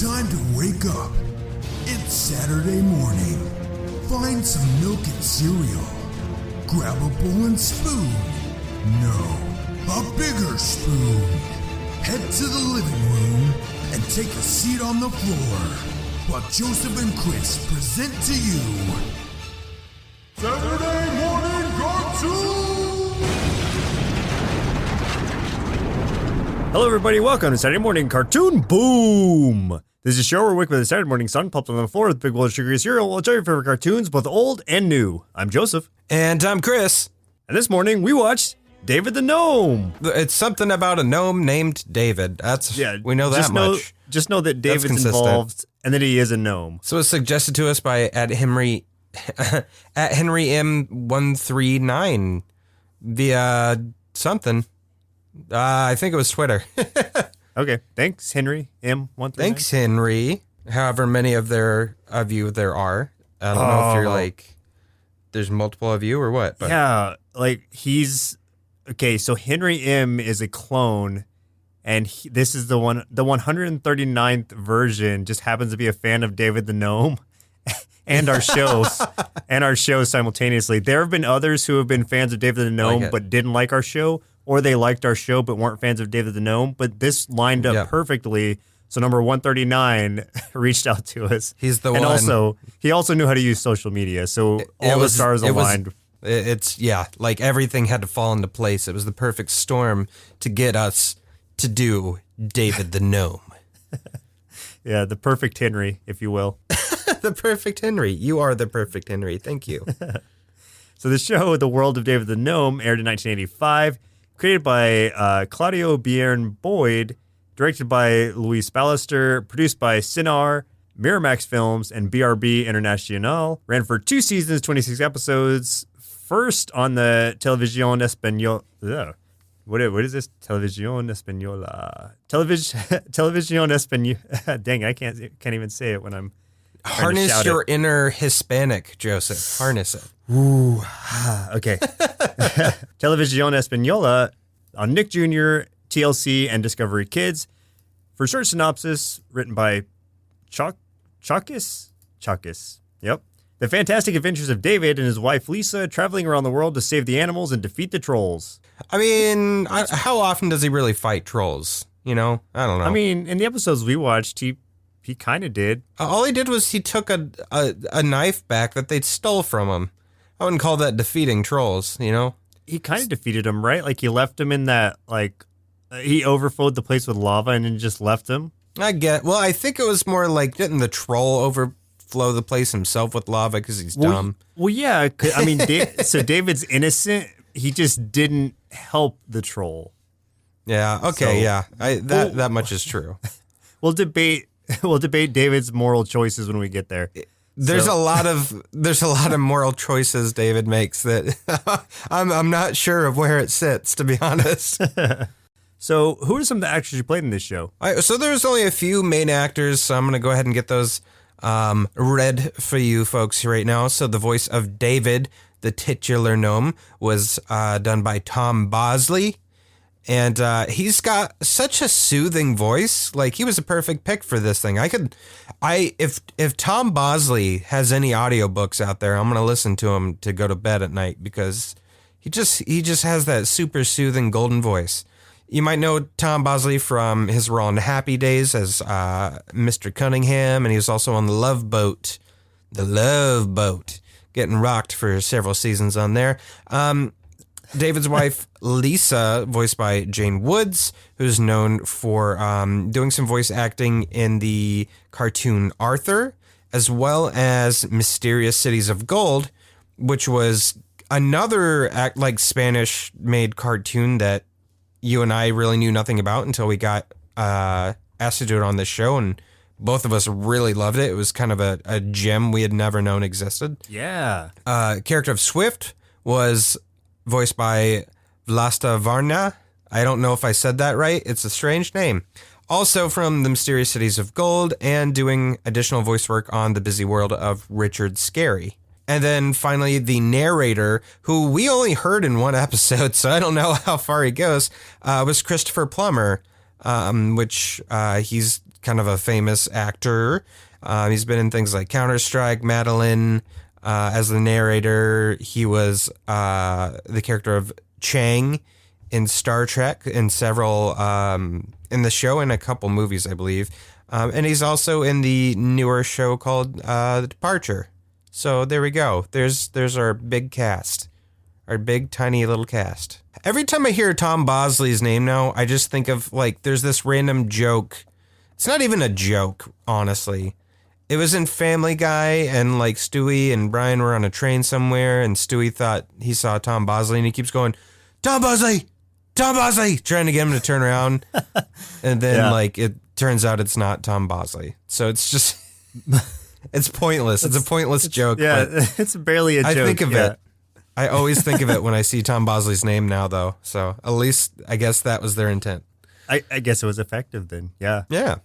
Time to wake up. It's Saturday morning. Find some milk and cereal. Grab a bowl and spoon. No, a bigger spoon. Head to the living room and take a seat on the floor while Joseph and Chris present to you Saturday Morning Cartoon! Hello everybody, welcome to Saturday Morning Cartoon Boom! This is a show where we wake with a Saturday morning sun popped on the floor with a big bowl of sugary cereal. We'll tell your favorite cartoons, both old and new. I'm Joseph. And I'm Chris. And this morning we watched David the Gnome. It's something about a gnome named David. We know that much. Just know that David's involved and that he is a gnome. So it was suggested to us by at Henry M139 via something. I think it was Twitter. Okay, thanks Henry M139. Thanks Henry. However many of you there are. I don't know if you're like there's multiple of you or what. But. Yeah, okay, so Henry M is a clone, and this is the 139th version just happens to be a fan of David the Gnome and our shows simultaneously. There have been others who have been fans of David the Gnome but didn't like our show, or they liked our show but weren't fans of David the Gnome, but this lined up perfectly. So number 139 reached out to us. He's the one. And he also knew how to use social media, so all the stars aligned. Like everything had to fall into place. It was the perfect storm to get us to do David the Gnome. Yeah, the perfect Henry, if you will. The perfect Henry. You are the perfect Henry. Thank you. So the show, The World of David the Gnome, aired in 1985, created by Claudio Bjorn Boyd, directed by Luis Ballester, produced by Cinar, Miramax Films, and BRB Internacional. Ran for 2 seasons, 26 episodes. First on the Televisión Española. What is this? Televisión Española. Televisión Española. Dang, I can't even say it when I'm Harness your inner Hispanic, Joseph. Harness it. Ooh, okay. Televisión Española on Nick Jr., TLC, and Discovery Kids. For short synopsis, written by Chakis. Yep. The fantastic adventures of David and his wife Lisa traveling around the world to save the animals and defeat the trolls. I mean, how often does he really fight trolls? You know, I don't know. I mean, in the episodes we watched, he kind of did. All he did was he took a knife back that they stole from him. I wouldn't call that defeating trolls, you know? He kind of defeated them, right? Like, he left them in that, he overflowed the place with lava and then just left them. Well, I think it was more like, didn't the troll overflow the place himself with lava because he's dumb? Well, yeah. I mean, so David's innocent. He just didn't help the troll. Yeah. Okay. That much is true. We'll debate David's moral choices when we get there. There's a lot of moral choices David makes that I'm not sure of where it sits, to be honest. So who are some of the actors you played in this show? So there's only a few main actors, so I'm going to go ahead and get those read for you folks right now. So the voice of David, the titular gnome, was done by Tom Bosley. And he's got such a soothing voice. Like, he was a perfect pick for this thing. If Tom Bosley has any audiobooks out there, I'm going to listen to him to go to bed at night because he just has that super soothing golden voice. You might know Tom Bosley from his role in Happy Days as Mr. Cunningham, and he was also on The Love Boat. The Love Boat. Getting rocked for several seasons on there. David's wife, Lisa, voiced by Jane Woods, who's known for doing some voice acting in the cartoon Arthur, as well as Mysterious Cities of Gold, which was another Spanish-made cartoon that you and I really knew nothing about until we got asked to do it on this show, and both of us really loved it. It was kind of a gem we had never known existed. Yeah. Character of Swift was voiced by Vlasta Varna. I don't know if I said that right. It's a strange name. Also from The Mysterious Cities of Gold and doing additional voice work on The Busy World of Richard Scarry. And then finally, the narrator, who we only heard in one episode, so I don't know how far he goes, was Christopher Plummer, which he's kind of a famous actor. He's been in things like Counter-Strike, Madeline. As the narrator, he was the character of Chang in Star Trek, in several in the show and a couple movies, I believe. And he's also in the newer show called The Departure. So there we go. There's our big cast, our big tiny little cast. Every time I hear Tom Bosley's name now, I just think of like there's this random joke. It's not even a joke, honestly. It was in Family Guy, and like Stewie and Brian were on a train somewhere, and Stewie thought he saw Tom Bosley, and he keeps going, Tom Bosley, trying to get him to turn around. And then like it turns out it's not Tom Bosley. So it's just, it's pointless. It's a pointless joke. Yeah, but it's barely a joke. I think of it. I always think of it when I see Tom Bosley's name now, though. So at least I guess that was their intent. I guess it was effective then. Yeah. Yeah.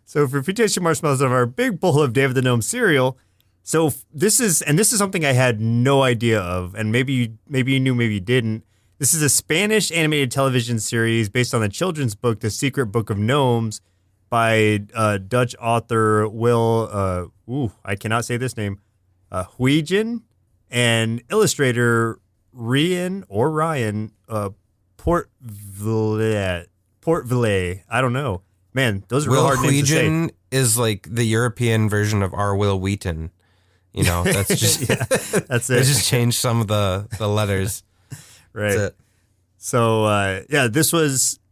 So for Futation Marshmallows of our big bowl of David the Gnome cereal, so this is something I had no idea of, and maybe you knew, maybe you didn't. This is a Spanish animated television series based on the children's book, The Secret Book of Gnomes, by Dutch author Will, I cannot say this name, Huygen, and illustrator Ryan Portville. I don't know. Man, those are real hard names to say. Will Huygen is like the European version of our Will Wheaton. You know, that's just that's they it. just changed some of the letters. Right. That's it. So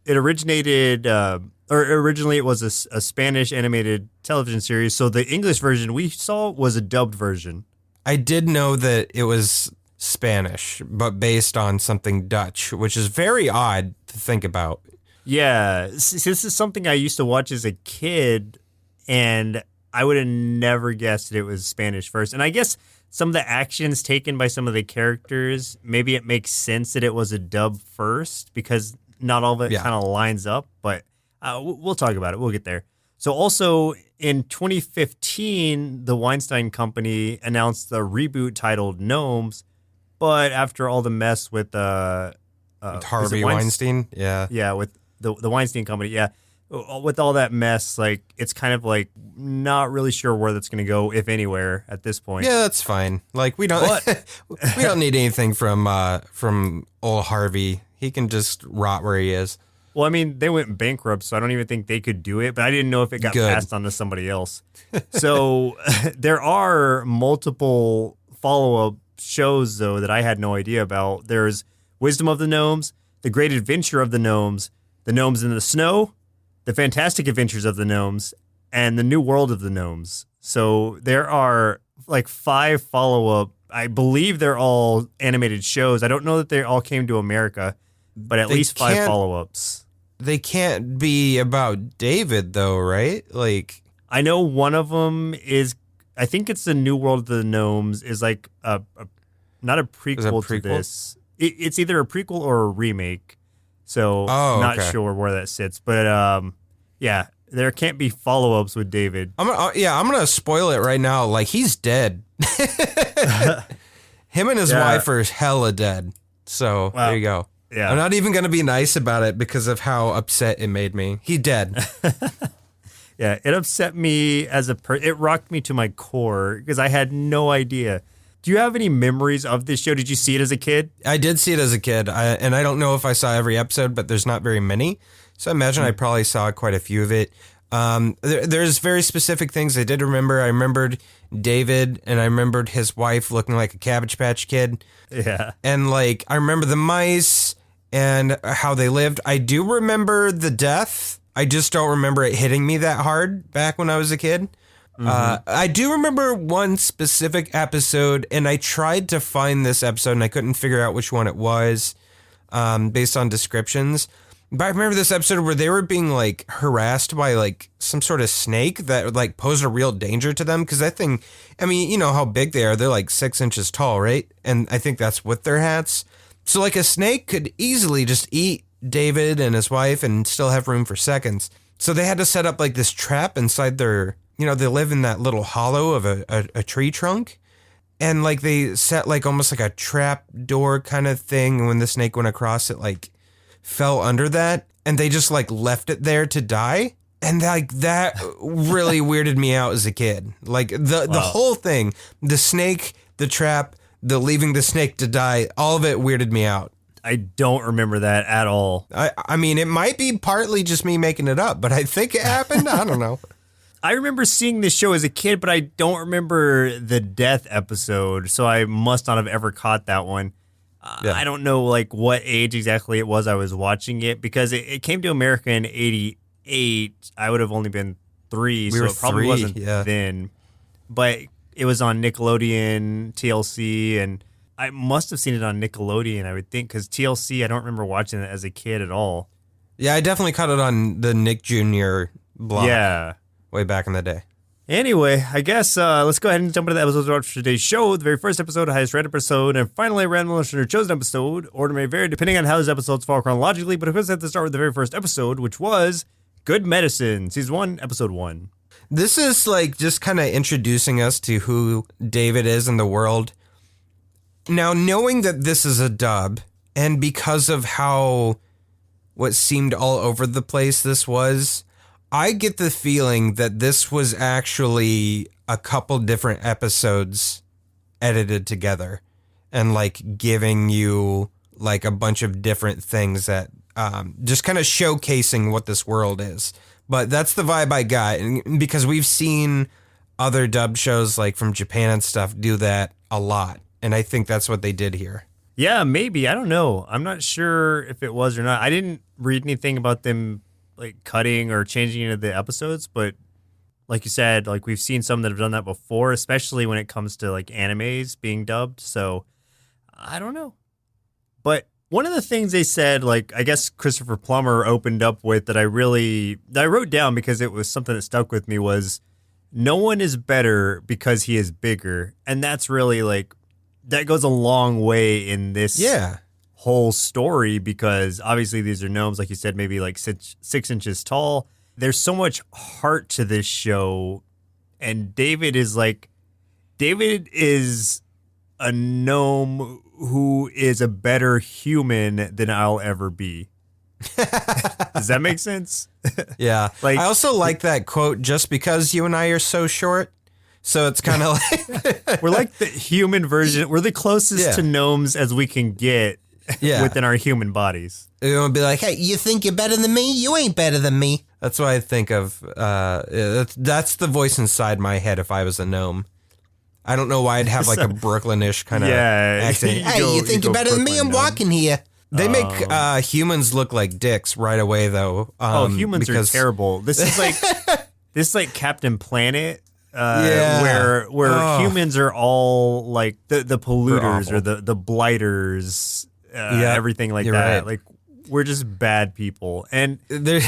it originated, or originally it was a Spanish animated television series. So the English version we saw was a dubbed version. I did know that it was Spanish, but based on something Dutch, which is very odd to think about. Yeah, this is something I used to watch as a kid, and I would have never guessed that it was Spanish first. And I guess some of the actions taken by some of the characters, maybe it makes sense that it was a dub first, because not all of it kind of lines up, but we'll talk about it. We'll get there. So also in 2015, the Weinstein Company announced the reboot titled Gnomes, but after all the mess with Harvey Weinstein, with the Weinstein Company, with all that mess, like it's kind of like not really sure where that's going to go, if anywhere, at this point. Yeah, that's fine. Like we don't we don't need anything from old Harvey. He can just rot where he is. Well, I mean, they went bankrupt, so I don't even think they could do it, but I didn't know if it got passed on to somebody else. So there are multiple follow-up shows, though, that I had no idea about. There's Wisdom of the Gnomes, The Great Adventure of the Gnomes in the Snow, The Fantastic Adventures of the Gnomes, and The New World of the Gnomes. So there are like 5 follow-up. I believe they're all animated shows. I don't know that they all came to America, but at least 5 follow-ups. They can't be about David, though, right? Like, I know one of them is, I think it's The New World of the Gnomes, is like not a prequel to this. It's either a prequel or a remake. So not sure where that sits. But there can't be follow-ups with David. I'm gonna spoil it right now. Like, he's dead. Him and his wife are hella dead. So there you go. Yeah. I'm not even gonna be nice about it because of how upset it made me. He dead. Yeah, it upset me it rocked me to my core because I had no idea. Do you have any memories of this show? Did you see it as a kid? I did see it as a kid, and I don't know if I saw every episode, but there's not very many. So I imagine I probably saw quite a few of it. There's very specific things I did remember. I remembered David, and I remembered his wife looking like a Cabbage Patch Kid. Yeah. And like, I remember the mice and how they lived. I do remember the death. I just don't remember it hitting me that hard back when I was a kid. Mm-hmm. I do remember one specific episode, and I tried to find this episode, and I couldn't figure out which one it was based on descriptions. But I remember this episode where they were being like harassed by like some sort of snake that like posed a real danger to them. Because that thing, I mean, you know how big they are. They're like 6 inches tall, right? And I think that's with their hats. So like a snake could easily just eat David and his wife and still have room for seconds. So they had to set up like this trap inside their, you know, they live in that little hollow of a tree trunk. And like they set like almost like a trap door kind of thing. And when the snake went across, it like fell under that. And they just like left it there to die. And like that really weirded me out as a kid. Like the whole thing, the snake, the trap, the leaving the snake to die, all of it weirded me out. I don't remember that at all. I mean, it might be partly just me making it up, but I think it happened. I don't know. I remember seeing this show as a kid, but I don't remember the death episode, so I must not have ever caught that one. Yeah. I don't know like what age exactly it was I was watching it, because it came to America in 88. I would have only been 3, so it probably wasn't then. But it was on Nickelodeon, TLC, and I must have seen it on Nickelodeon, I would think, because TLC, I don't remember watching it as a kid at all. Yeah, I definitely caught it on the Nick Jr. blog. Yeah. Way back in the day. Anyway, I guess let's go ahead and jump into the episodes of today's show. The very first episode, highest rated episode, and finally a random listener chosen episode. Order may vary depending on how those episodes fall chronologically, but of course I have to start with the very first episode, which was Good Medicine, Season 1, Episode 1. This is like just kind of introducing us to who David is in the world. Now, knowing that this is a dub, and because of how what seemed all over the place this was, I get the feeling that this was actually a couple different episodes edited together and like giving you like a bunch of different things that just kind of showcasing what this world is. But that's the vibe I got, and because we've seen other dub shows like from Japan and stuff do that a lot. And I think that's what they did here. Yeah, maybe. I don't know. I'm not sure if it was or not. I didn't read anything about them like cutting or changing into the episodes, but like you said, like we've seen some that have done that before, especially when it comes to like animes being dubbed. So I don't know. But one of the things they said, like I guess Christopher Plummer opened up with that I wrote down because it was something that stuck with me was no one is better because he is bigger. And that's really like, that goes a long way in this whole story, because obviously these are gnomes, like you said, maybe like 6 inches tall. There's so much heart to this show, and David is a gnome who is a better human than I'll ever be. Does that make sense? Yeah. Like, I also like that quote, just because you and I are so short. So it's kind of like we're like the human version. We're the closest to gnomes as we can get within our human bodies. It would be like, hey, you think you're better than me? You ain't better than me. That's what I think of. That's the voice inside my head if I was a gnome. I don't know why I'd have like a Brooklynish kind of accent. Hey, you think you're better than me? I'm walking here. They make humans look like dicks right away, though. Humans are terrible. This is like Captain Planet. Where humans are all like the polluters or the blighters, everything like that. Right. Like we're just bad people, and they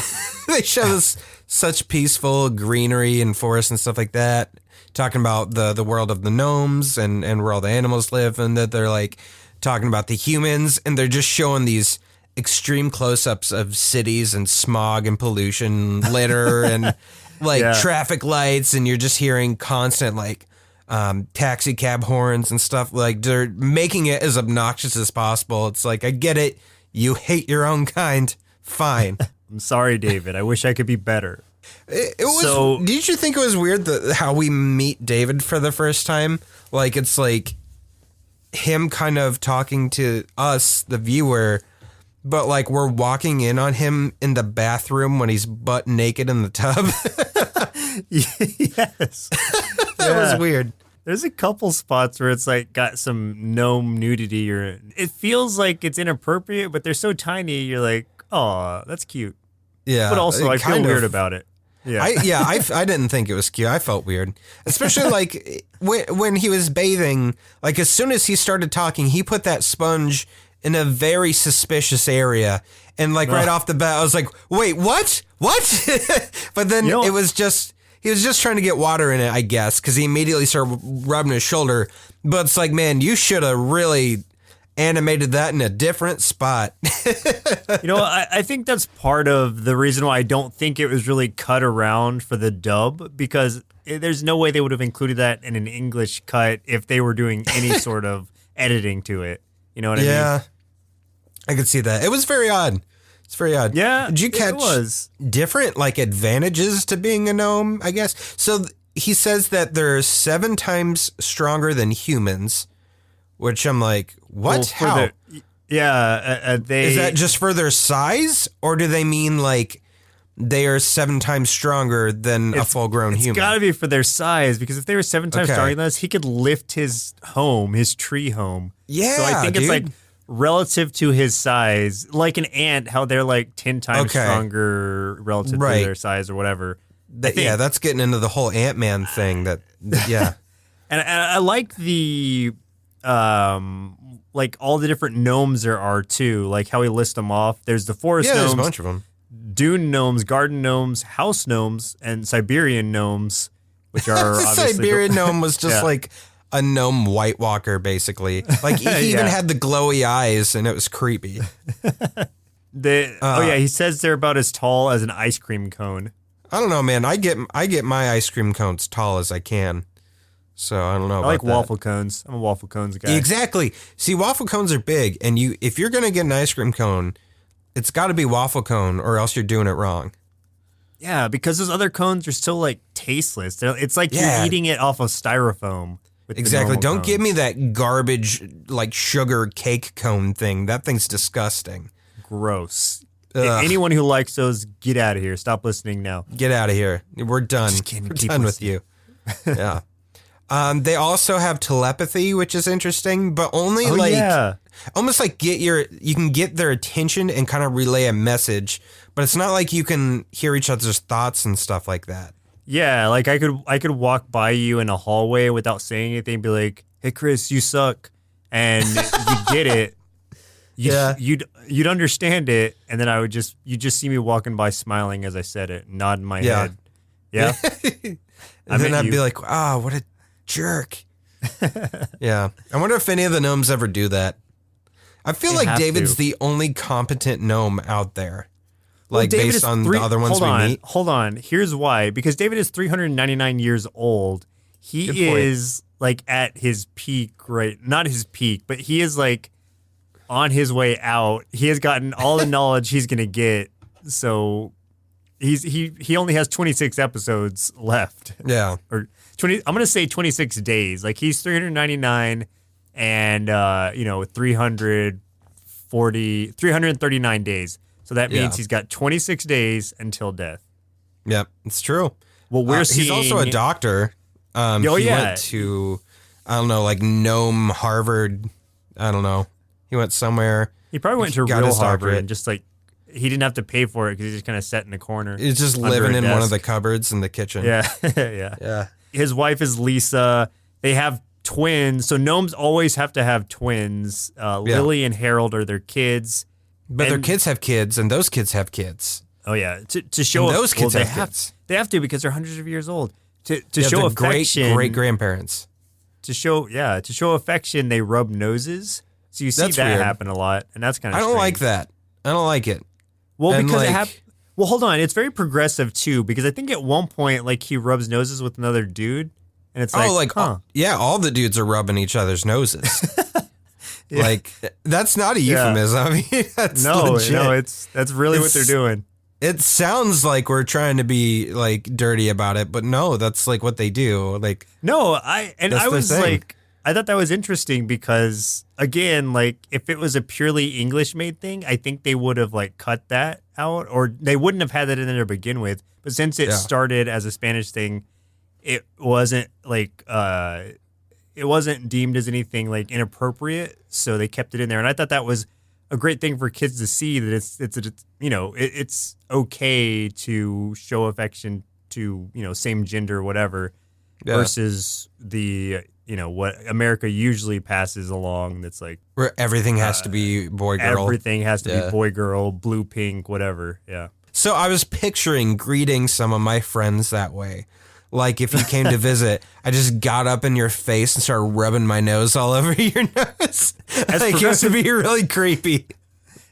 show us such peaceful greenery and forests and stuff like that, talking about the world of the gnomes and where all the animals live, and that they're like talking about the humans, and they're just showing these extreme close-ups of cities and smog and pollution, litter and traffic lights, and you're just hearing constant like taxi cab horns and stuff. Like they're making it as obnoxious as possible. It's like, I get it. You hate your own kind. Fine. I'm sorry, David. I wish I could be better. It was. Did you think it was weird how we meet David for the first time? Like it's like him kind of talking to us, the viewer, but like we're walking in on him in the bathroom when he's butt naked in the tub. Yes. That was weird. There's a couple spots where it's like got some gnome nudity, or it feels like it's inappropriate, but they're so tiny. You're like, oh, that's cute. Yeah. But also I feel weird about it. Yeah. I didn't think it was cute. I felt weird, especially like when he was bathing, like as soon as he started talking, he put that sponge in a very suspicious area. And like right off the bat, I was like, wait, what? But then it was just, he was just trying to get water in it, I guess, because he immediately started rubbing his shoulder. But it's like, man, you should have really animated that in a different spot. I think that's part of the reason why I don't think it was really cut around for the dub, because there's no way they would have included that in an English cut if they were doing any sort of editing to it. You know what I mean? Yeah, I could see that. It was very odd It's very odd. Yeah, Did you it catch was. different like advantages to being a gnome, I guess? So he says that they're 7 times stronger than humans, which I'm like, what? Well, How? They Is that just for their size, or do they mean like they are 7 times stronger than a full-grown human? It's got to be for their size, because if they were 7 times stronger than us, he could lift his tree home. Yeah, so I think it's dude. like relative to his size, like an ant, how they're like 10 times stronger relative to their size or whatever. Yeah, that's getting into the whole Ant-Man thing. Yeah. And I like the like all the different gnomes there are too, like how he lists them off. There's the forest gnomes, there's a bunch of them. dune gnomes, garden gnomes, house gnomes, and Siberian gnomes, which are obviously Siberian gnome was just like a gnome White Walker, basically. Like he even had the glowy eyes, and it was creepy. He says they're about as tall as an ice cream cone. I don't know, man. I get my ice cream cones tall as I can. So I don't know. I like waffle cones. I'm a waffle cones guy. Exactly. See, waffle cones are big, and if you're gonna get an ice cream cone, it's got to be waffle cone, or else you're doing it wrong. Yeah, because those other cones are still like tasteless. It's like you're eating it off of styrofoam. Exactly. Don't cones. give me that garbage like sugar cake cone thing. That thing's disgusting. Gross. Ugh. Anyone who likes those, get out of here. Stop listening now. Get out of here. We're done. Just kidding. We're Keep done listening. with you. Yeah. They also have telepathy, which is interesting, but only almost like you can get their attention and kind of relay a message, but it's not like you can hear each other's thoughts and stuff like that. Yeah, like I could walk by you in a hallway without saying anything, be like, "Hey, Chris, you suck," and you get it. You'd understand it, and then you just see me walking by smiling as I said it, nodding my head. Yeah. And then I'd be like, "Ah, what a jerk." Yeah. I wonder if any of the gnomes ever do that. I feel like David's the only competent gnome out there. Like based on the other ones we meet. Hold on. Here's why. Because David is 399 years old. He is like at his peak, right? Not his peak, but he is like on his way out. He has gotten all the knowledge he's gonna get. So he only has 26 episodes left. Yeah. Or 20. I'm gonna say 26 days. Like he's 399 and 339 days. So that means he's got 26 days until death. Yep, it's true. Well, he's also a doctor. He went to, I don't know, like Gnome Harvard. I don't know. He went somewhere. He probably went to real Harvard and just like, he didn't have to pay for it because he just kind of sat in the corner. He's just living in one of the cupboards in the kitchen. Yeah, yeah. His wife is Lisa. They have twins. So gnomes always have to have twins. Lily and Harold are their kids. But their kids have kids, and those kids have kids. Oh yeah, to show those kids have kids. They have to because they're hundreds of years old. To show affection, great grandparents. To show affection, they rub noses. So you see that happen a lot, and that's kind of. I don't like that. I don't like it. Well, because well, hold on. It's very progressive too, because I think at one point, like he rubs noses with another dude, and it's like, all the dudes are rubbing each other's noses. Yeah. Like that's not a euphemism. I mean, that's legit. That's really what they're doing. It sounds like we're trying to be like dirty about it, but no, that's like what they do. Like I thought that was interesting because again, like if it was a purely English made thing, I think they would have like cut that out, or they wouldn't have had that in there to begin with. But since it started as a Spanish thing, it wasn't like it wasn't deemed as anything like inappropriate, so they kept it in there. And I thought that was a great thing for kids to see, that it's okay to show affection to same gender, whatever, versus the what America usually passes along. That's like where everything has to be boy girl. Everything has to be boy girl, blue pink, whatever. Yeah. So I was picturing greeting some of my friends that way. Like if you came to visit, I just got up in your face and started rubbing my nose all over your nose. Like it would be really creepy.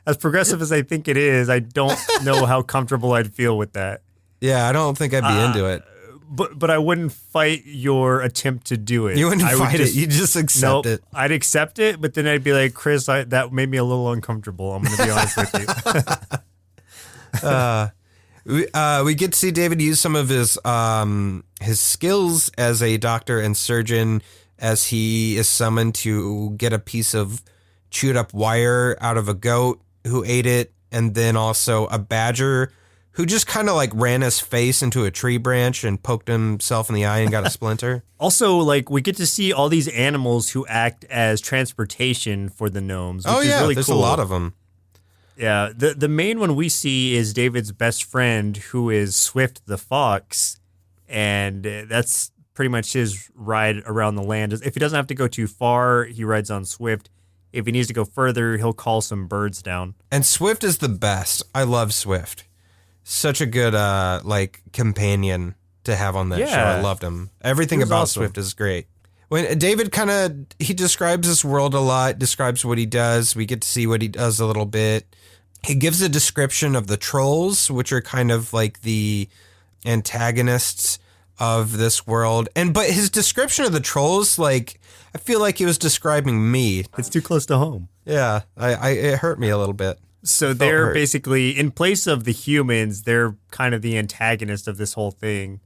As progressive as I think it is, I don't know how comfortable I'd feel with that. Yeah, I don't think I'd be into it. But I wouldn't fight your attempt to do it. You wouldn't fight it. You just accept it. I'd accept it, but then I'd be like, Chris, that made me a little uncomfortable. I'm going to be honest with you. We get to see David use some of his skills as a doctor and surgeon as he is summoned to get a piece of chewed up wire out of a goat who ate it, and then also a badger who just kind of like ran his face into a tree branch and poked himself in the eye and got a splinter. Also, like, we get to see all these animals who act as transportation for the gnomes, which is really there's cool. a lot of them. Yeah, the main one we see is David's best friend, who is Swift the fox, and that's pretty much his ride around the land. If he doesn't have to go too far, he rides on Swift. If he needs to go further, he'll call some birds down. And Swift is the best. I love Swift. Such a good companion to have on that show. I loved him. Everything about awesome. Swift is great. When David he describes this world a lot, describes what he does. We get to see what he does a little bit. He gives a description of the trolls, which are kind of like the antagonists of this world. But his description of the trolls, like, I feel like he was describing me. It's too close to home. Yeah, it hurt me a little bit. So they're basically, in place of the humans, they're kind of the antagonist of this whole thing.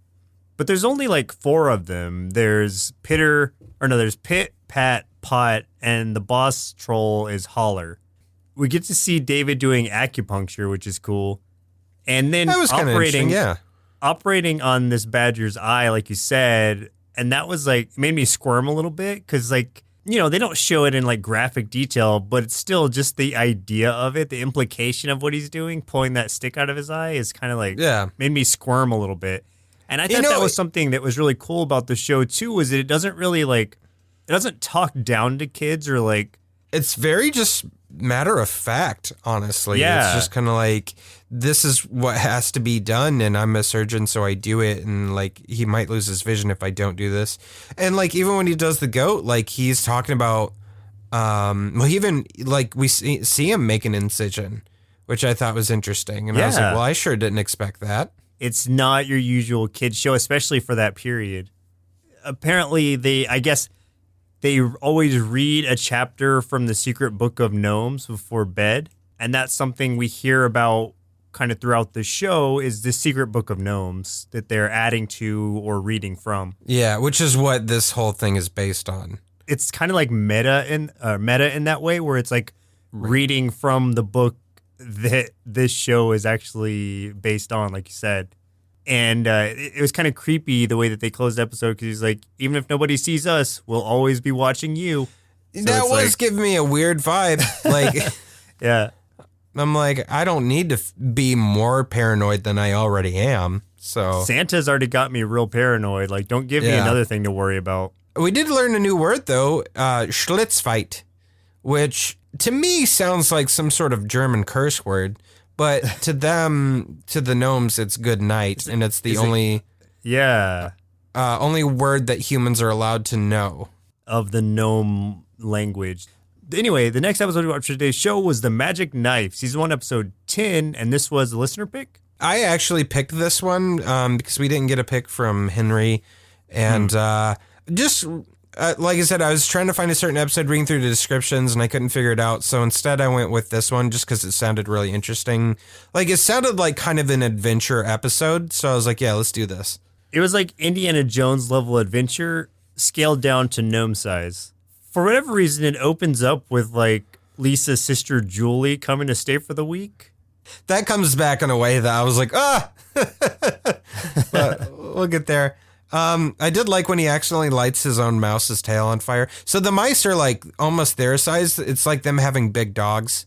But there's only like 4 of them. There's there's Pit, Pat, Pot, and the boss troll is Holler. We get to see David doing acupuncture, which is cool. And then that was kind of interesting, yeah. Operating on this badger's eye, like you said, and that was like, made me squirm a little bit, because like, you know, they don't show it in like graphic detail, but it's still just the idea of it, the implication of what he's doing, pulling that stick out of his eye is kind of like, made me squirm a little bit. And I thought that was something that was really cool about the show too, was that it doesn't really like, it doesn't talk down to kids or like. It's very just matter of fact, honestly. Yeah. It's just kind of like, this is what has to be done, and I'm a surgeon, so I do it, and like, he might lose his vision if I don't do this. And like, even when he does the goat, like, he's talking about, even like, we see him make an incision, which I thought was interesting. And I was like, well, I sure didn't expect that. It's not your usual kids show, especially for that period. Apparently, they always read a chapter from the Secret Book of Gnomes before bed. And that's something we hear about kind of throughout the show, is the Secret Book of Gnomes that they're adding to or reading from. Yeah, which is what this whole thing is based on. It's kind of like meta in that way, where it's like reading from the book that this show is actually based on, like you said. And it was kind of creepy the way that they closed the episode, because he's like, even if nobody sees us, we'll always be watching you. So that was like, giving me a weird vibe. Like, yeah. I'm like, I don't need to be more paranoid than I already am. So Santa's already got me real paranoid. Like, don't give me another thing to worry about. We did learn a new word, though, Schlitzfight, which to me sounds like some sort of German curse word. But to them, to the gnomes, it's good night, and it's the only word that humans are allowed to know of the gnome language. Anyway, the next episode we watched for today's show was The Magic Knife, season 1, episode 10, and this was a listener pick. I actually picked this one because we didn't get a pick from Henry, and like I said, I was trying to find a certain episode, reading through the descriptions, and I couldn't figure it out. So instead, I went with this one just because it sounded really interesting. Like, it sounded like kind of an adventure episode. So I was like, yeah, let's do this. It was like Indiana Jones level adventure scaled down to gnome size. For whatever reason, it opens up with like Lisa's sister Julie coming to stay for the week. That comes back in a way that I was like, but we'll get there. I did like when he accidentally lights his own mouse's tail on fire. So the mice are like almost their size. It's like them having big dogs,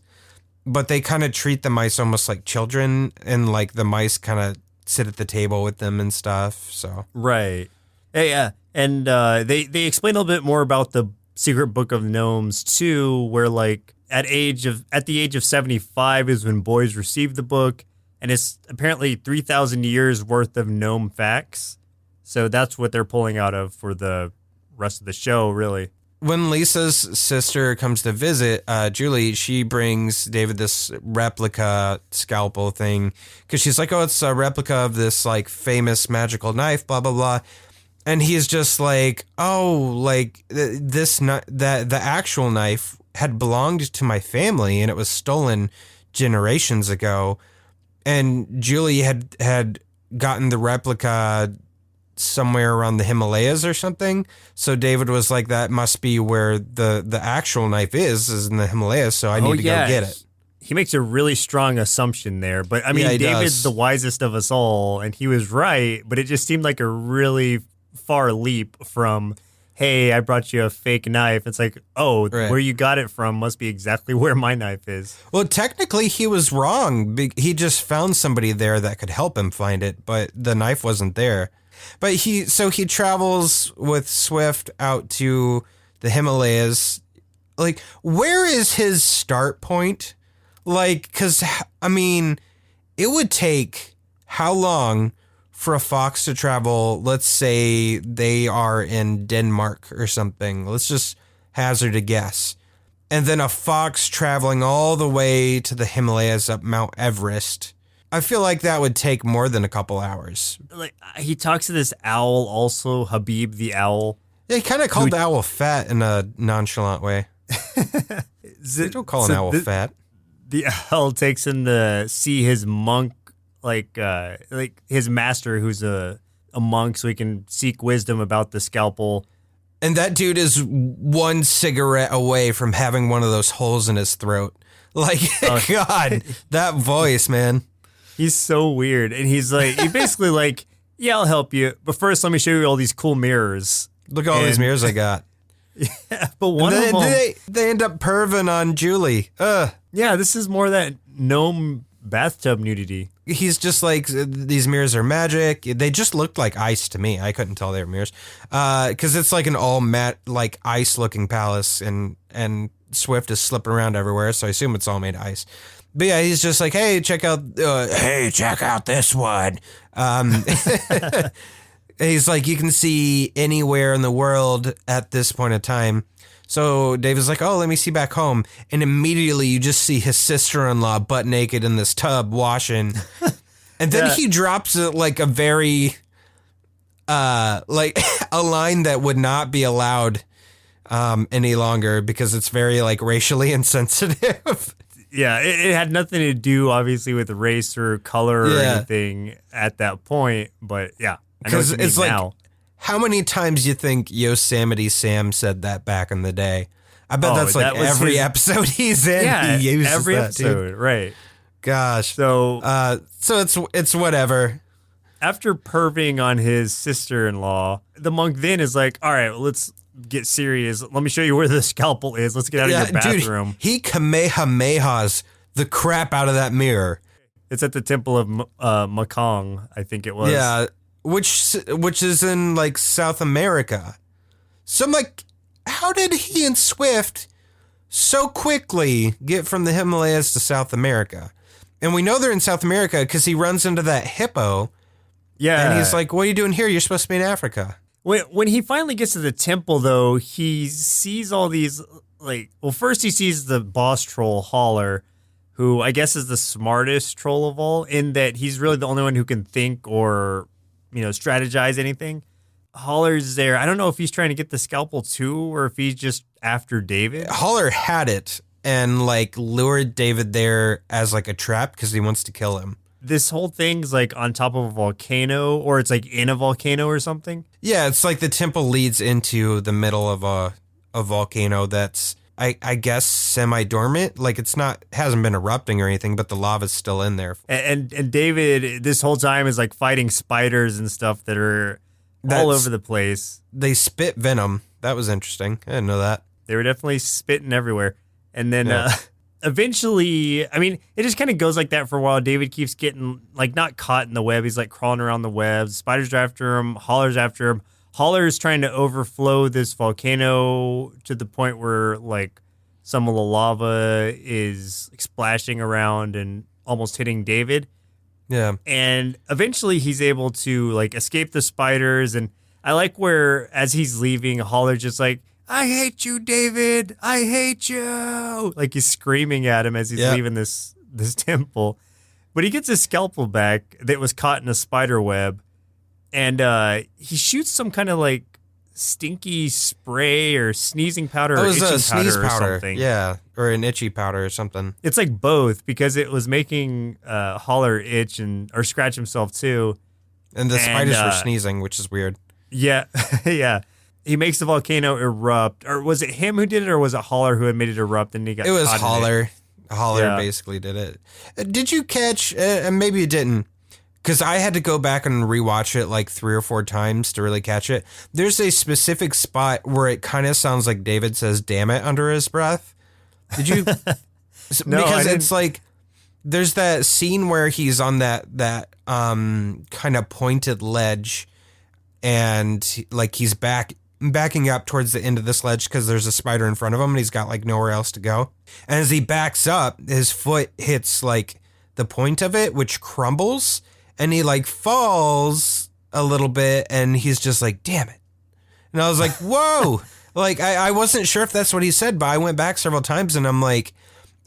but they kind of treat the mice almost like children, and like the mice kind of sit at the table with them and stuff. So right, yeah, and they explain a little bit more about the Secret Book of Gnomes too, where like at the age of 75 is when boys receive the book, and it's apparently 3,000 years worth of gnome facts. So that's what they're pulling out of for the rest of the show, really. When Lisa's sister comes to visit, Julie, she brings David this replica scalpel thing, because she's like, oh, it's a replica of this like famous magical knife, blah, blah, blah. And he's just like, oh, like the actual knife had belonged to my family, and it was stolen generations ago. And Julie had gotten the replica somewhere around the Himalayas or something. So David was like, that must be where the actual knife is in the Himalayas. So I need to go get it. He makes a really strong assumption there. But I mean, Yeah, David's the wisest of us all, and he was right, but it just seemed like a really far leap from, hey, I brought you a fake knife. It's like, oh, Right. where you got it from must be exactly where my knife is. Well, technically, he was wrong. He just found somebody there that could help him find it, but the knife wasn't there. But he travels with Swift out to the Himalayas. Like, where is his start point? Like, because, I mean, it would take how long for a fox to travel? Let's say they are in Denmark or something. Let's just hazard a guess. And then a fox traveling all the way to the Himalayas up Mount Everest. I feel like that would take more than a couple hours. Like, he talks to this owl also, Habib the owl. Yeah, he kind of called the owl fat in a nonchalant way. They don't call an owl fat. The owl takes him to see his monk, like his master, who's a monk, so he can seek wisdom about the scalpel. And that dude is one cigarette away from having one of those holes in his throat. Like, God, that voice, man. He's so weird. And he's like, he basically like, yeah, I'll help you. But first, let me show you all these cool mirrors. Look at all these mirrors I got. Yeah, but one of them. They end up perving on Julie. Yeah, this is more that gnome bathtub nudity. He's just like, these mirrors are magic. They just looked like ice to me. I couldn't tell they were mirrors. Because it's like an all matte, like ice looking palace, and Swift is slipping around everywhere. So I assume it's all made of ice. But yeah, he's just like, hey, check out this one. He's like, you can see anywhere in the world at this point in time. So David's like, oh, let me see back home. And immediately you just see his sister-in-law butt naked in this tub washing. And then he drops like a very, like a line that would not be allowed any longer because it's very like racially insensitive. Yeah, it had nothing to do, obviously, with race or color or anything at that point. But yeah, because it's like, now. How many times you think Yosemite Sam said that back in the day? I bet that's like every episode he's in. Yeah, he uses every that, episode, dude. right? Gosh. So it's whatever. After perving on his sister-in-law, the monk then is like, all right, well, let's get serious. Let me show you where the scalpel is. Let's get out of your bathroom. Dude, he kamehamehas the crap out of that mirror. It's at the temple of Makong, I think it was. Yeah, which is in like South America. So I'm like, how did he and Swift so quickly get from the Himalayas to South America? And we know they're in South America because he runs into that hippo. Yeah. And he's like, what are you doing here? You're supposed to be in Africa. When he finally gets to the temple, though, he sees all these, like, well, first he sees the boss troll, Holler, who I guess is the smartest troll of all, in that he's really the only one who can think or, strategize anything. Holler's there. I don't know if he's trying to get the scalpel too, or if he's just after David. Holler had it and like lured David there as like a trap because he wants to kill him. This whole thing's like on top of a volcano, or it's like in a volcano or something. Yeah, it's like the temple leads into the middle of a volcano that's, I guess, semi-dormant. Like hasn't been erupting or anything, but the lava's still in there. And David, this whole time, is like fighting spiders and stuff that are all over the place. They spit venom. That was interesting. I didn't know that. They were definitely spitting everywhere. And then eventually, I mean, it just kind of goes like that for a while. David keeps getting, like, not caught in the web. He's, like, crawling around the web. Spiders are after him. Holler's after him. Holler's trying to overflow this volcano to the point where, like, some of the lava is like, splashing around and almost hitting David. Yeah. And eventually he's able to, like, escape the spiders. And I like where, as he's leaving, Holler's just like, I hate you, David. I hate you. Like, he's screaming at him as he's leaving this temple. But he gets his scalpel back that was caught in a spider web. And he shoots some kind of, like, stinky spray or sneezing powder or itching powder or something. Yeah. or an itchy powder or something. It's like both, because it was making Holler itch or scratch himself too. And the spiders were sneezing, which is weird. Yeah, yeah. He makes the volcano erupt. Or was it him who did it, or was it Holler who had made it erupt and he got It was caught in Holler. Holler Yeah. basically did it. Did you catch, and maybe you didn't, because I had to go back and rewatch it like 3 or 4 times to really catch it. There's a specific spot where it kind of sounds like David says "damn it" under his breath. Did you? No, because I it's like there's that scene where he's on that kind of pointed ledge, and like he's backing up towards the end of this ledge because there's a spider in front of him and he's got like nowhere else to go. And as he backs up, his foot hits like the point of it, which crumbles, and he like falls a little bit, and he's just like, damn it. And I was like, whoa. Like, I wasn't sure if that's what he said, but I went back several times and I'm like,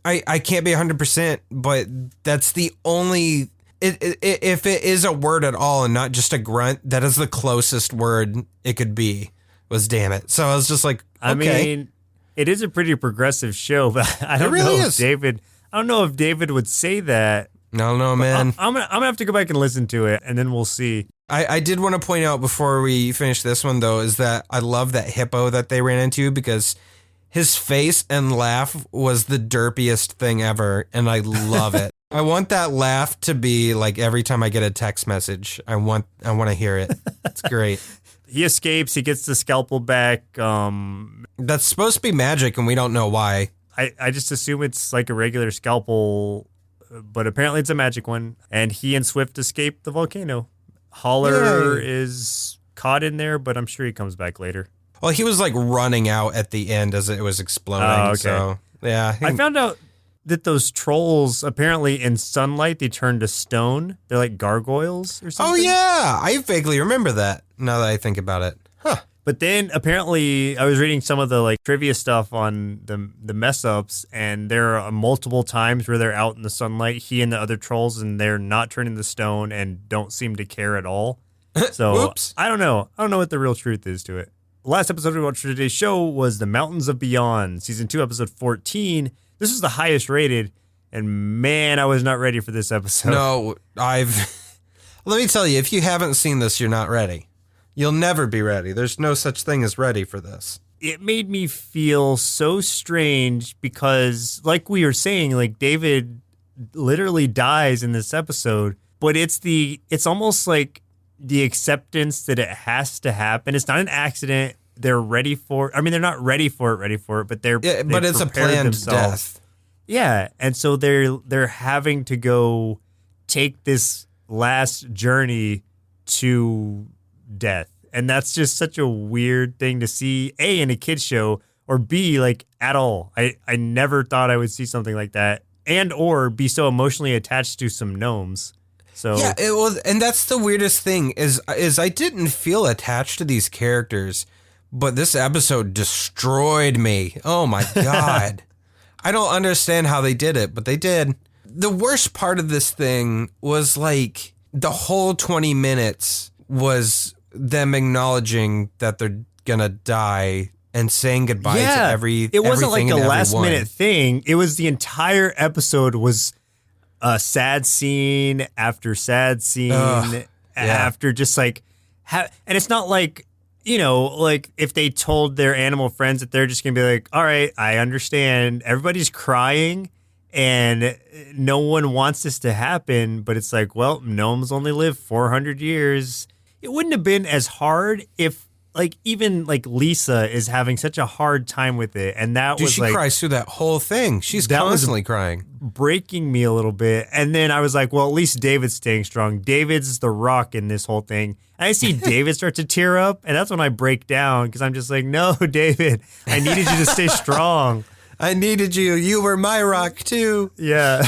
I can't be 100%, but that's the only, if it is a word at all and not just a grunt, that is the closest word it could be, was damn it. So I was just like, okay. I mean, it is a pretty progressive show, but I don't really know is. I don't know if David would say that. No, man. I'm gonna have to go back and listen to it, and then we'll see. I did want to point out before we finish this one, though, is that I love that hippo that they ran into, because his face and laugh was the derpiest thing ever, and I love it. I want that laugh to be like every time I get a text message. I want to hear it. It's great. He escapes. He gets the scalpel back. That's supposed to be magic, and we don't know why. I just assume it's like a regular scalpel, but apparently it's a magic one. And he and Swift escape the volcano. Holler is caught in there, but I'm sure he comes back later. Well, he was like running out at the end as it was exploding. Oh, okay. So, yeah. I found out that those trolls, apparently in sunlight, they turn to stone. They're like gargoyles or something. Oh, yeah. I vaguely remember that now that I think about it. Huh. But then apparently I was reading some of the like trivia stuff on the mess ups, and there are multiple times where they're out in the sunlight, he and the other trolls, and they're not turning to stone and don't seem to care at all. So Oops. I don't know. I don't know what the real truth is to it. The last episode we watched for today's show was The Mountains of Beyond, season 2, episode 14. This was the highest rated, and man, I was not ready for this episode. No, let me tell you, if you haven't seen this, you're not ready. You'll never be ready. There's no such thing as ready for this. It made me feel so strange because, like we were saying, like David literally dies in this episode, but it's almost like the acceptance that it has to happen. It's not an accident. They're ready for it. I mean, they're not ready for it, but but it's a planned death. Yeah, and so they're having to go take this last journey to death. And that's just such a weird thing to see, A, in a kid's show, or B, like at all. I never thought I would see something like that, and or be so emotionally attached to some gnomes. So yeah, it was, and that's the weirdest thing is I didn't feel attached to these characters, but this episode destroyed me. Oh my God. I don't understand how they did it, but they did. The worst part of this thing was like the whole 20 minutes was them acknowledging that they're gonna die and saying goodbye to it wasn't like everything a and last everyone. minute thing. It was the entire episode was a sad scene after sad scene after just like and it's not like, you know, like if they told their animal friends that they're just gonna be like, all right, I understand, everybody's crying and no one wants this to happen, but it's like, well, gnomes only live 400 years. It wouldn't have been as hard if, like, even like Lisa is having such a hard time with it, and that was she like cries through that whole thing. She's that was constantly crying, breaking me a little bit. And then I was like, well, at least David's staying strong. David's the rock in this whole thing. And I see David start to tear up, and that's when I break down because I'm just like, no, David, I needed you to stay strong. I needed you. You were my rock too. Yeah.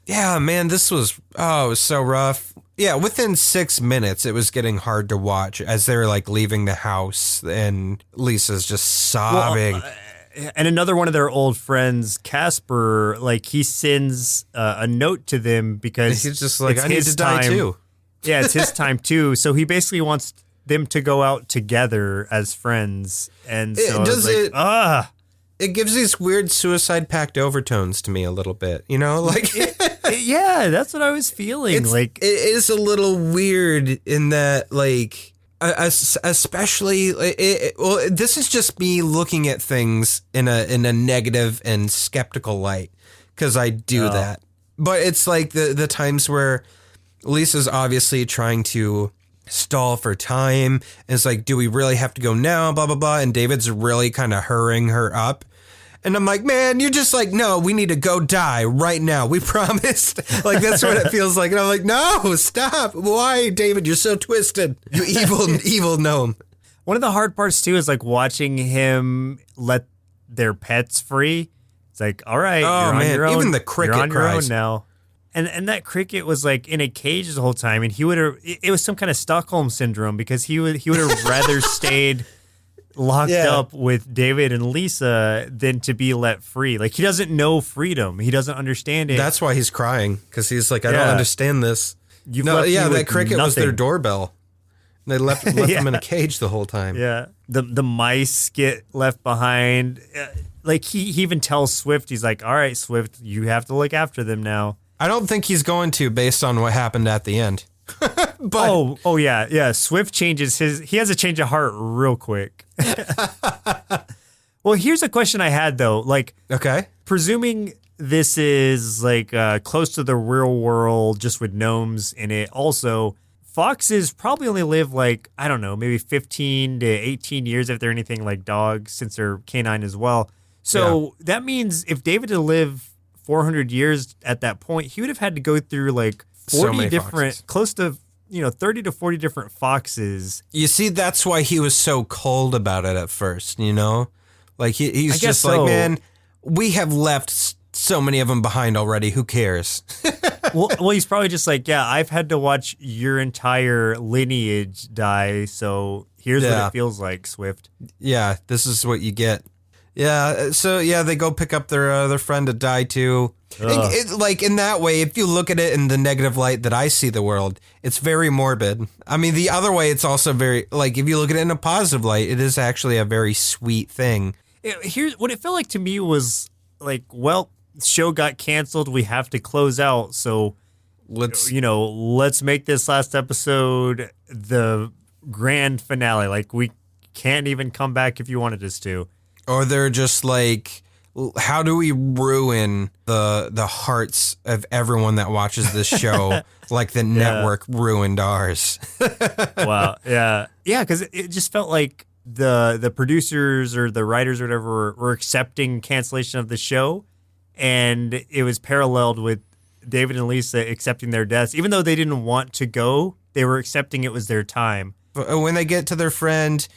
Yeah, man, this was it was so rough. Yeah, within 6 minutes, it was getting hard to watch as they were like leaving the house and Lisa's just sobbing. And another one of their old friends, Casper, like he sends a note to them because he's just like, it's I need his to die time. too. Yeah, it's his time too. So he basically wants them to go out together as friends. And so I was like, it gives these weird Suicide Pact overtones to me a little bit, you know, like yeah, that's what I was feeling. Like it is a little weird in that, like, especially well, this is just me looking at things in a negative and skeptical light, because I do that. But it's like the times where Lisa's obviously trying to stall for time. And it's like, do we really have to go now? Blah, blah, blah. And David's really kind of hurrying her up. And I'm like, man, you're just like, no, we need to go die right now. We promised. Like, that's what it feels like. And I'm like, no, stop. Why, David? You're so twisted. You evil gnome. One of the hard parts, too, is like watching him let their pets free. It's like, all right, you're on your own. Even the cricket you're on your cries. own now. And that cricket was like in a cage the whole time, and he would have. It was some kind of Stockholm syndrome, because he would have rather stayed locked up with David and Lisa than to be let free. Like, he doesn't know freedom. He doesn't understand it. That's why he's crying, because he's like, I don't understand this. That cricket was their doorbell. They left him in a cage the whole time. Yeah, the mice get left behind. Like he even tells Swift, he's like, all right, Swift, you have to look after them now. I don't think he's going to, based on what happened at the end. But yeah. Swift changes he has a change of heart real quick. Well, here's a question I had though. Like, okay, presuming this is like close to the real world, just with gnomes in it. Also, foxes probably only live like, I don't know, maybe 15 to 18 years if they're anything like dogs, since they're canine as well. So that means if David had lived 400 years at that point, he would have had to go through like 40 different, foxes. Close to, 30 to 40 different foxes. You see, that's why he was so cold about it at first, Like, he's just like, man, we have left so many of them behind already. Who cares? well, he's probably just like, yeah, I've had to watch your entire lineage die, so here's what it feels like, Swift. Yeah, this is what you get. Yeah, so they go pick up their friend to die too. Like, in that way, if you look at it in the negative light that I see the world, it's very morbid. I mean, the other way, it's also very, like, if you look at it in a positive light, it is actually a very sweet thing. Here's what it felt like to me was like, well, show got canceled. We have to close out. So let's make this last episode the grand finale. Like, we can't even come back if you wanted us to. Or they're just like, how do we ruin the hearts of everyone that watches this show like the network ruined ours? Wow. Yeah. Yeah, because it just felt like the producers or the writers or whatever were accepting cancellation of the show, and it was paralleled with David and Lisa accepting their deaths. Even though they didn't want to go, they were accepting it was their time. When they get to their friend,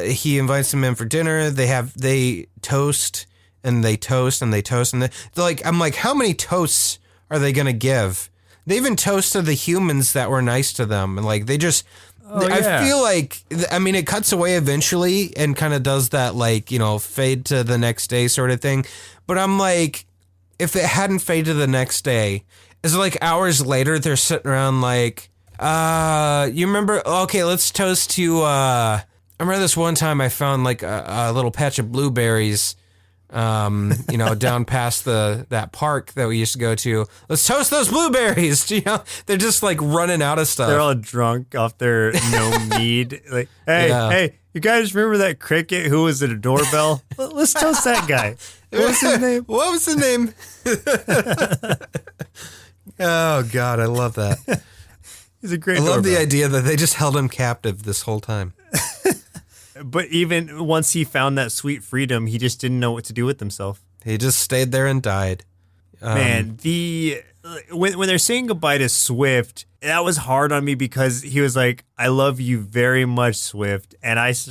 he invites them in for dinner. They toast and they toast and they toast and they're like, I'm like, how many toasts are they gonna give? They even toasted the humans that were nice to them, and like they just. I feel like, I mean, it cuts away eventually and kind of does that, like, fade to the next day sort of thing. But I'm like, if it hadn't faded to the next day, it's like hours later they're sitting around like, you remember? Okay, let's toast to. I remember this one time I found like a little patch of blueberries, down past that park that we used to go to. Let's toast those blueberries. They're just like running out of stuff. They're all drunk off their mead. Like, hey, you guys remember that cricket who was at a doorbell? Let's toast that guy. What was his name? Oh God, I love that. He's a great. I love the idea that they just held him captive this whole time. But even once he found that sweet freedom, he just didn't know what to do with himself. He just stayed there and died. Man, when they're saying goodbye to Swift, that was hard on me because he was like, "I love you very much, Swift," and I was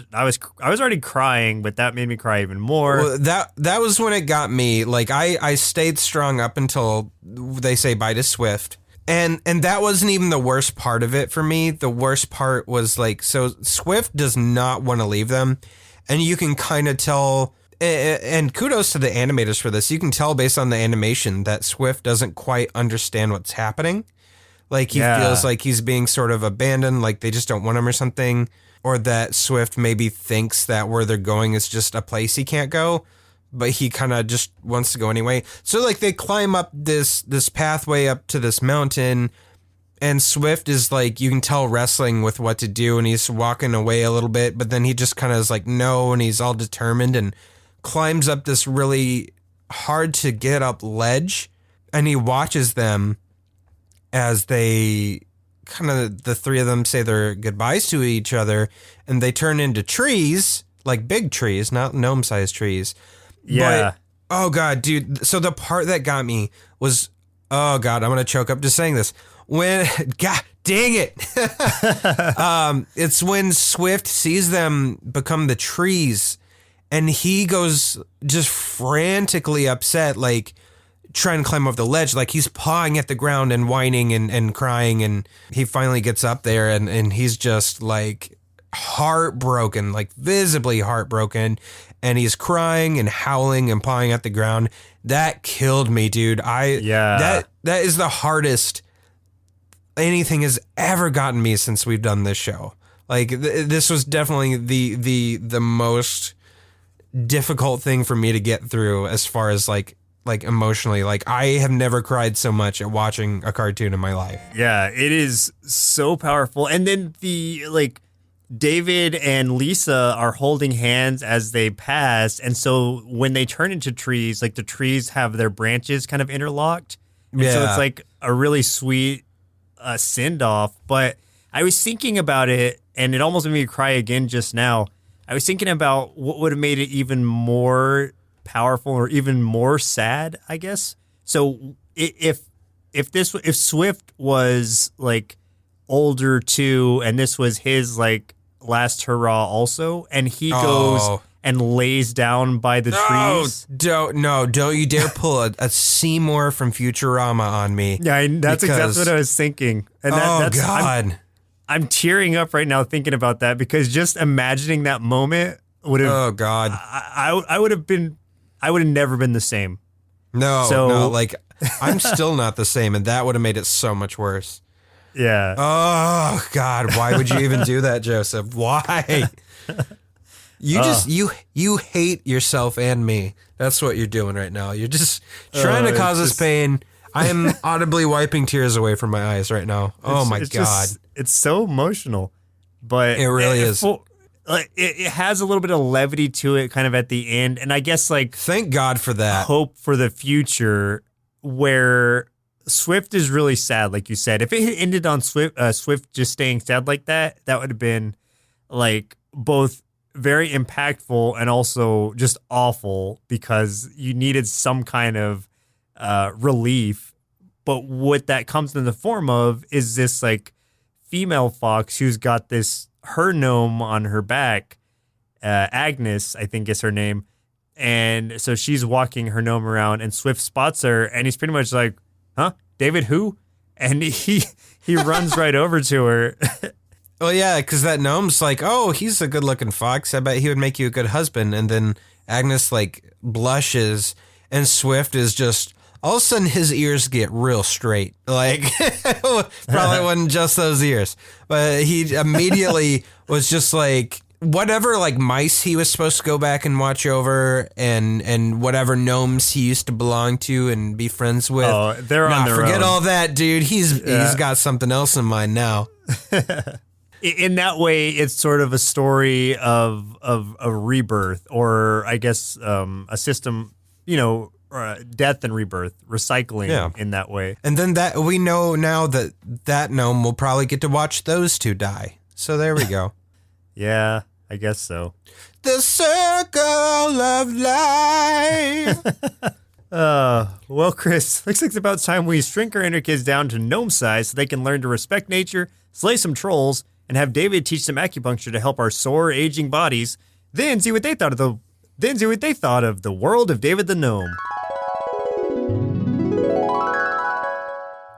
already crying, but that made me cry even more. Well, that was when it got me. Like I stayed strong up until they say bye to Swift. And that wasn't even the worst part of it for me. The worst part was like, so Swift does not want to leave them. And you can kind of tell, and kudos to the animators for this. You can tell based on the animation that Swift doesn't quite understand what's happening. Like he feels like he's being sort of abandoned, like they just don't want him or something. Or that Swift maybe thinks that where they're going is just a place he can't go. but he kind of just wants to go anyway. So like they climb up this pathway up to this mountain, and Swift is like, you can tell, wrestling with what to do, and he's walking away a little bit, but then he just kind of is like, no, and he's all determined and climbs up this really hard to get up ledge, and he watches them as they kind of, the three of them say their goodbyes to each other, and they turn into trees, like big trees, not gnome-sized trees. Yeah. But, oh, God, dude. So the part that got me was, oh, God, I'm going to choke up just saying this. When, God dang it. It's when Swift sees them become the trees, and he goes just frantically upset, like trying to climb up the ledge, like he's pawing at the ground and whining and crying. And he finally gets up there, and he's just like heartbroken, like visibly heartbroken. And he's crying and howling and pawing at the ground. That killed me, dude. That is the hardest anything has ever gotten me since we've done this show. Like this was definitely the most difficult thing for me to get through as far as like emotionally. Like I have never cried so much at watching a cartoon in my life. Yeah, it is so powerful. And then the David and Lisa are holding hands as they pass, and so when they turn into trees, like the trees have their branches kind of interlocked. And so it's like a really sweet send off. But I was thinking about it, and it almost made me cry again just now. I was thinking about what would have made it even more powerful or even more sad, I guess. So if Swift was like older too, and this was his like last hurrah also, and he goes and lays down by the trees. Don't you dare pull a Seymour from Futurama on me. Yeah, that's exactly what I was thinking. And that's God. I'm tearing up right now thinking about that, because just imagining that moment would have. Oh God. I would have never been the same. No, like I'm still not the same, and that would have made it so much worse. Yeah. Oh God, why would you even do that, Joseph? Why? You hate yourself and me. That's what you're doing right now. You're just trying to cause us pain. I am audibly wiping tears away from my eyes right now. Oh my God. It's so emotional, but it really is. It has a little bit of levity to it kind of at the end. And I guess like, thank God for that. Hope for the future, where Swift is really sad. Like you said, if it had ended on Swift just staying sad like that, that would have been like both very impactful and also just awful, because you needed some kind of relief. But what that comes in the form of is this like female fox who's got her gnome on her back. Agnes, I think is her name. And so she's walking her gnome around, and Swift spots her, and he's pretty much like, huh? David who? And he runs right over to her. Well, yeah, because that gnome's like, oh, he's a good-looking fox. I bet he would make you a good husband. And then Agnes, like, blushes, and Swift is just, all of a sudden, his ears get real straight. Like, probably wasn't just those ears. But he immediately was just like, whatever, like, mice he was supposed to go back and watch over, and whatever gnomes he used to belong to and be friends with. Oh, they're on their forget own. all that, dude. He's got something else in mind now. In that way, it's sort of a story of a rebirth, or I guess a system, death and rebirth, recycling in that way. And then that we know now that gnome will probably get to watch those two die. So there we go. Yeah, I guess so. The circle of life. Well, Chris, looks like it's about time we shrink our inner kids down to gnome size so they can learn to respect nature, slay some trolls, and have David teach some acupuncture to help our sore, aging bodies. Then see what they thought of the world of David the Gnome.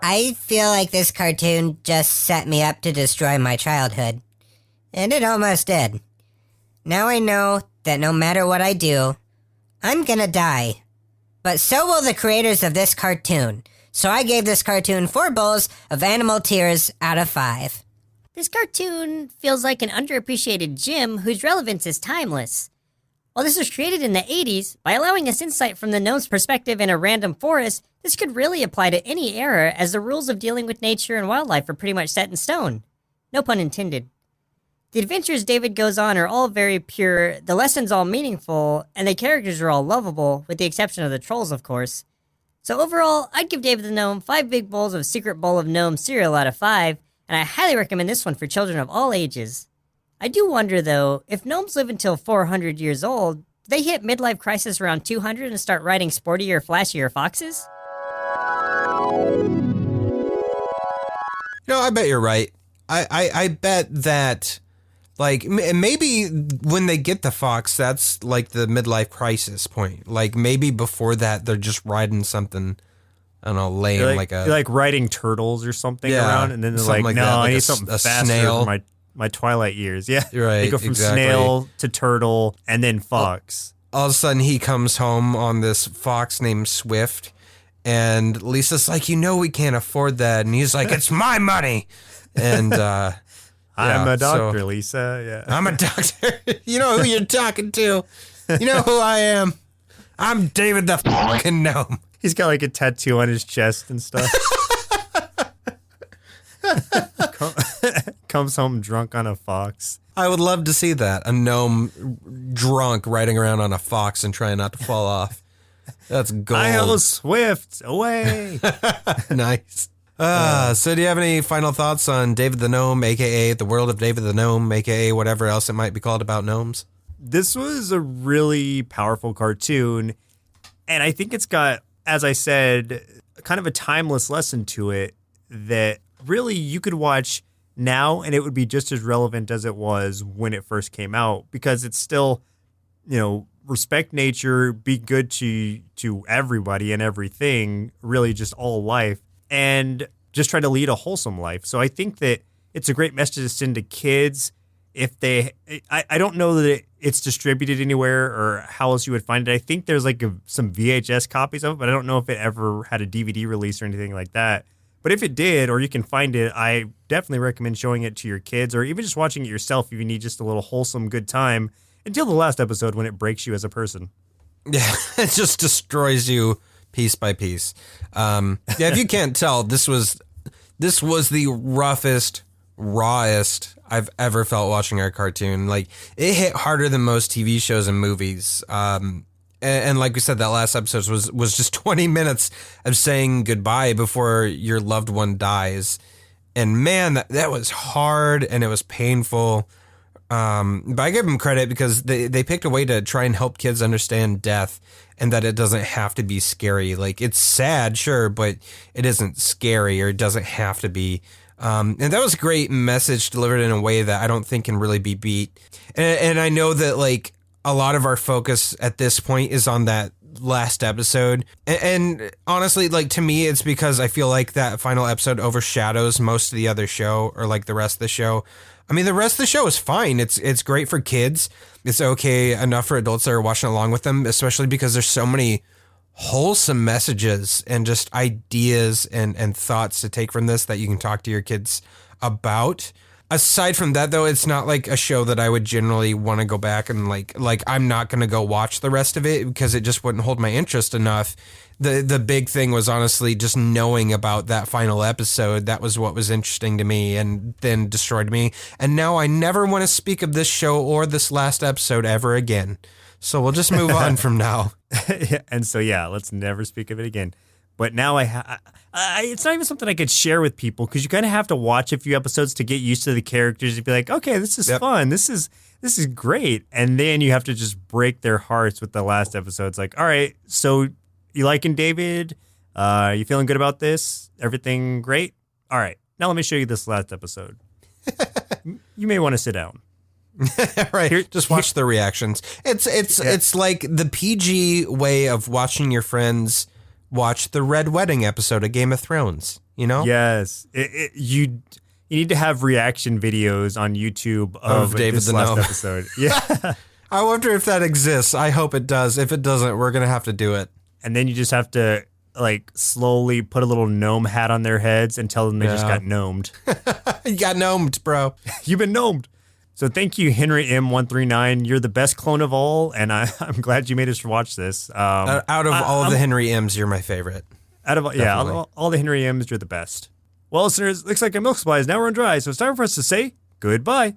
I feel like this cartoon just set me up to destroy my childhood. And it almost did. Now I know that no matter what I do, I'm gonna die. But so will the creators of this cartoon. So I gave this cartoon 4 bowls of animal tears out of 5. This cartoon feels like an underappreciated gem whose relevance is timeless. While this was created in the 80s, by allowing us insight from the gnome's perspective in a random forest, this could really apply to any era, as the rules of dealing with nature and wildlife are pretty much set in stone. No pun intended. The adventures David goes on are all very pure, the lessons all meaningful, and the characters are all lovable, with the exception of the trolls, of course. So overall, I'd give David the Gnome 5 big bowls of Secret Bowl of Gnome cereal out of 5, and I highly recommend this one for children of all ages. I do wonder, though, if gnomes live until 400 years old, do they hit midlife crisis around 200 and start riding sportier, flashier foxes? No, I bet you're right. I bet that, like, maybe when they get the fox, that's like the midlife crisis point. Like, maybe before that, they're just riding something, I don't know, lame, You're like riding turtles or something around, and then they're like, no, that, like I need something faster snail. for my twilight years. Yeah, Right, they go from exactly. snail to turtle and then fox. All of a sudden, he comes home on this fox named Swift, and Lisa's like, we can't afford that. And he's like, it's my money. And I'm a doctor, so- Lisa. Yeah, I'm a doctor. You know who you're talking to. You know who I am. I'm David the fucking Gnome. he's got like a tattoo on his chest and stuff. Comes home drunk on a fox. I would love to see that. A gnome drunk riding around on a fox and trying not to fall off. That's gold. I'll Swift away. Nice. So do you have any final thoughts on David the Gnome, a.k.a. the world of David the Gnome, a.k.a. whatever else it might be called about gnomes? This was a really powerful cartoon, and I think it's got, as I said, kind of a timeless lesson to it that really you could watch now and it would be just as relevant as it was when it first came out, because it's still, respect nature, be good to everybody and everything, really just all life, and just try to lead a wholesome life. So I think that it's a great message to send to kids. If they, I don't know that it's distributed anywhere or how else you would find it. I think there's like some VHS copies of it, but I don't know if it ever had a DVD release or anything like that. But if it did, or you can find it, I definitely recommend showing it to your kids, or even just watching it yourself if you need just a little wholesome good time until the last episode when it breaks you as a person. Yeah, it just destroys you piece by piece. If you can't tell, this was the roughest, rawest I've ever felt watching our cartoon. Like, it hit harder than most TV shows and movies. And like we said, that last episode was just 20 minutes of saying goodbye before your loved one dies. And man, that was hard and it was painful. But I give them credit because they picked a way to try and help kids understand death and that it doesn't have to be scary. Like, it's sad, sure, but it isn't scary, or it doesn't have to be. And that was a great message delivered in a way that I don't think can really be beat. And I know that, like, a lot of our focus at this point is on that last episode. And honestly, like, to me, it's because I feel like that final episode overshadows most of the other show, or like the rest of the show. I mean, the rest of the show is fine. It's great for kids. It's okay enough for adults that are watching along with them, especially because there's so many wholesome messages and just ideas and thoughts to take from this that you can talk to your kids about. Aside from that, though, it's not like a show that I would generally want to go back and like I'm not going to go watch the rest of it because it just wouldn't hold my interest enough. The big thing was honestly just knowing about that final episode. That was what was interesting to me and then destroyed me. And now I never want to speak of this show or this last episode ever again. So we'll just move on from now. And so, let's never speak of it again. But now it's not even something I could share with people because you kind of have to watch a few episodes to get used to the characters and be like, okay, this is fun. This is great. And then you have to just break their hearts with the last episode. It's like, all right, so you liking David? You feeling good about this? Everything great? All right, now let me show you this last episode. You may want to sit down. Right. Just watch the reactions. It's like the PG way of watching your friends watch the Red Wedding episode of Game of Thrones, you know? Yes. You need to have reaction videos on YouTube of David this the last Gnome. episode. Yeah. I wonder if that exists. I hope it does. If it doesn't, we're going to have to do it. And then you just have to like slowly put a little gnome hat on their heads and tell them they just got gnomed. You got gnomed, bro. You've been gnomed. So thank you, Henry M139. You're the best clone of all, and I'm glad you made us watch this. Out of all of the Henry M's, you're my favorite. Out of all the Henry M's, you're the best. Well, listeners, looks like our milk supply is now run dry, so it's time for us to say goodbye.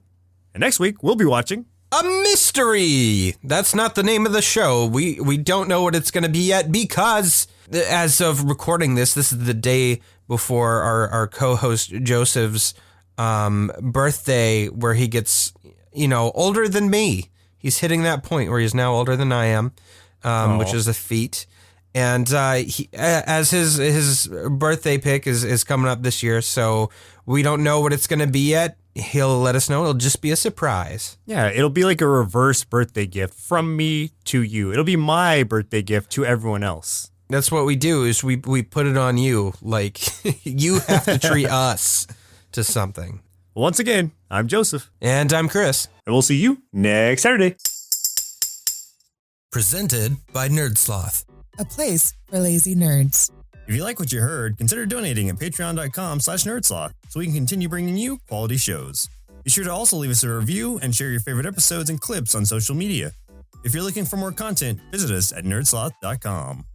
And next week, we'll be watching A Mystery! That's not the name of the show. We don't know what it's going to be yet because as of recording this is the day before our co-host Joseph's birthday, where he gets, older than me. He's hitting that point where he's now older than I am, which is a feat. And as his birthday pick is coming up this year, so we don't know what it's going to be yet. He'll let us know. It'll just be a surprise. Yeah, it'll be like a reverse birthday gift from me to you. It'll be my birthday gift to everyone else. That's what we do, is we put it on you. Like, you have to treat us to something. Once again, I'm Joseph. And I'm Chris. And we'll see you next Saturday. Presented by Nerdsloth. A place for lazy nerds. If you like what you heard, consider donating at patreon.com/nerdsloth so we can continue bringing you quality shows. Be sure to also leave us a review and share your favorite episodes and clips on social media. If you're looking for more content, visit us at nerdsloth.com.